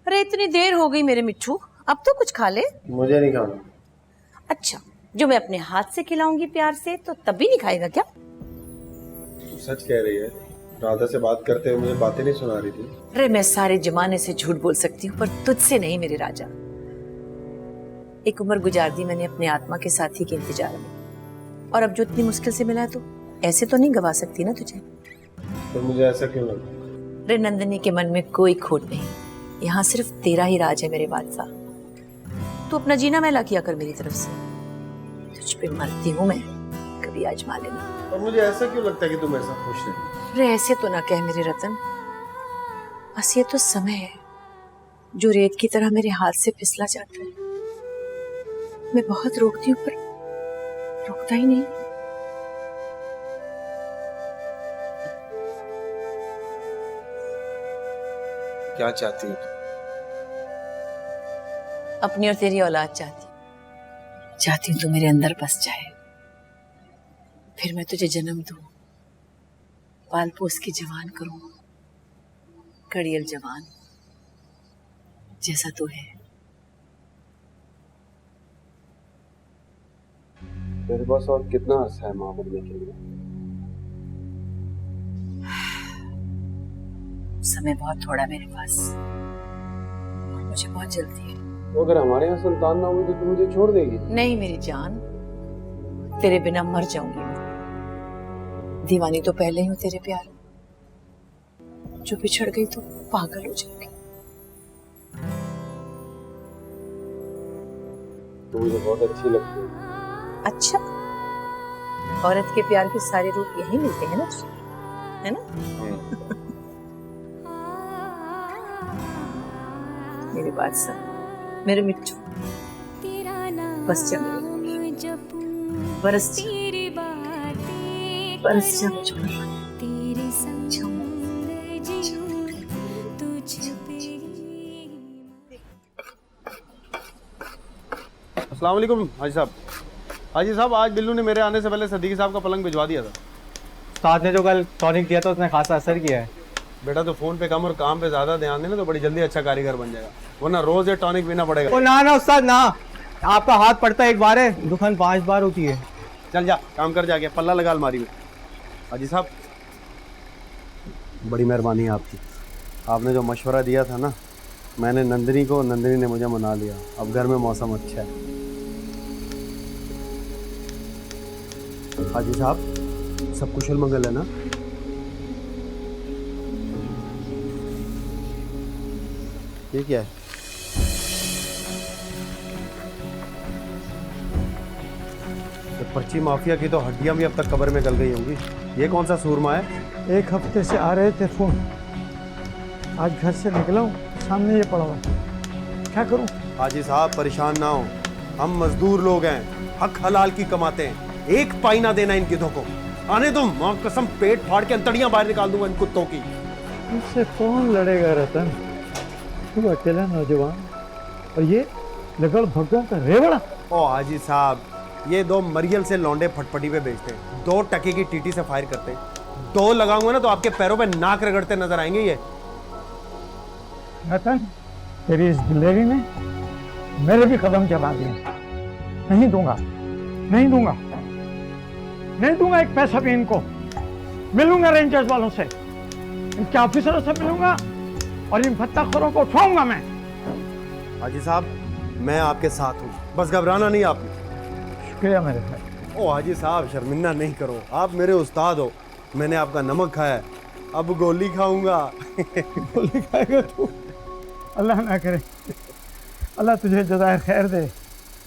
अरे इतनी देर हो गई मेरे मिट्ठू, अब तो कुछ खा ले। मुझे नहीं खाना। अच्छा, जो मैं अपने हाथ से खिलाऊंगी प्यार से तो तब भी नहीं खाएगा क्या? तू सच कह रही है? राधा से बात करते हुए मुझे बातें नहीं सुना रही थी। अरे मैं सारे जमाने से झूठ बोल सकती हूँ पर तुझसे नहीं मेरे राजा। एक उम्र गुजार दी मैंने अपने आत्मा के साथी के इंतजार में, और अब जो इतनी मुश्किल से मिला है तो ऐसे तो नहीं गवा सकती ना तुझे। तो मुझे ऐसा क्यों लगा? रे नंदिनी के मन में कोई खोट नहीं, यहाँ सिर्फ तेरा ही राज है मेरे बादशाह। तू अपना जीना मैला किया कर मेरी तरफ से, तुझ पे मरती हूँ मैं, कभी आजमा लेना। और मुझे ऐसा क्यों लगता है कि तुम ऐसा खुश है? रे ऐसे तो ना कह मेरे रतन, बस ये तो समय है जो रेत की तरह मेरे हाथ से फिसला जाता है। मैं बहुत रोकती हूँ पर रुकता ही नहीं। क्या चाहती हो? अपनी और तेरी औलाद चाहती हूँ तू मेरे अंदर बस जाए, फिर मैं तुझे जन्म दूं, पाल पोस के जवान करूं, कड़ियल जवान जैसा तू है। मेरे पास और कितना अर्सा है मां बनने के लिए? समय बहुत थोड़ा मेरे पास, मुझे बहुत जल्दी है। तो अगर हमारे यहाँ संतान ना हुई तो तू मुझे छोड़ देगी? नहीं मेरी जान, तेरे बिना मर जाऊंगी मैं। दीवानी तो पहले ही हूं तेरे प्यार, जो बिछड़ गई तो पागल हो जाऊंगी। तो मुझे बहुत अच्छी लगती है। अच्छा, औरत के प्यार के सारे रूप यही मिलते हैं ना, है ना? मेरे बात सुन मेरे मिट्टू, बस जा बरस बरस जा मुझ पर। अस्सलाम वालेकुम हाजी साहब। हाजी साहब, आज बिल्लू ने मेरे आने से पहले सदीकी साहब का पलंग भिजवा दिया था। साथ ने जो कल टॉनिक दिया था उसने खासा असर किया है। बेटा तो फोन पे कम और काम पे ज्यादा ध्यान देना तो बड़ी जल्दी अच्छा कारीगर बन जाएगा, वरना रोज ये टॉनिक पीना पड़ेगा। ओ ना ना उस्ताद ना, आपका हाथ पड़ता है एक बार है, दुखन 5 बार होती है। चल जा काम कर, जाके पल्ला लगा अलमारी में। हाजी साहब बड़ी मेहरबानी है आपकी, आपने जो मशवरा दिया था ना, मैंने नंदिनी को, नंदिनी ने मुझे मना लिया। अब घर में मौसम अच्छा है। हाजी साहब सब कुशल मंगल है ना? ये क्या है? तो पर्ची माफिया की तो हड्डियां भी अब तक कब्र में गल गई होंगी। ये कौन सा सूरमा है? 1 हफ्ते से आ रहे थे फोन, आज घर से निकला हूँ, सामने ये पड़ा हुआ, क्या करूँ? हाजी साहब परेशान ना हो, हम मजदूर लोग हैं, हक हलाल की कमाते हैं, एक पाई ना देना इन गिद्धों को। आने तुम, मां कसम पेट फाड़ के अंतड़ियां बाहर निकाल दूंगा इन कुत्तों की। इससे कौन लड़ेगा रतन, तू अकेला नौजवान और ये लगड़ भगों का रेवड़ा। ओ हाजी साहब, ये 2 मरियल से लौंडे फटफटी पे बेचते हैं, 2 टके की टीटी से फायर करते हैं। 2 लगाऊंगा ना तो आपके पैरों पे नाक रगड़ते नजर आएंगे ये। रतन तेरी इस दिलेरी ने मेरे भी कदम चला दिए। नहीं दूंगा, नहीं दूंगा, नहीं दूंगा एक पैसा भी इनको। मिलूंगा रेंजर्स वालों से, इनके ऑफिसरों से मिलूंगा और इन भत्ताखोरों को उठाऊंगा मैं। हाजी साहब मैं आपके साथ हूँ, बस घबराना नहीं आपने। शुक्रिया मेरे भाई। ओ हाजी साहब शर्मिंदा नहीं करो, आप मेरे उस्ताद हो, मैंने आपका नमक खाया है, अब गोली खाऊंगा। गोली खाएगा तू? अल्लाह ना करे, अल्लाह तुझे जज़ाए खैर दे।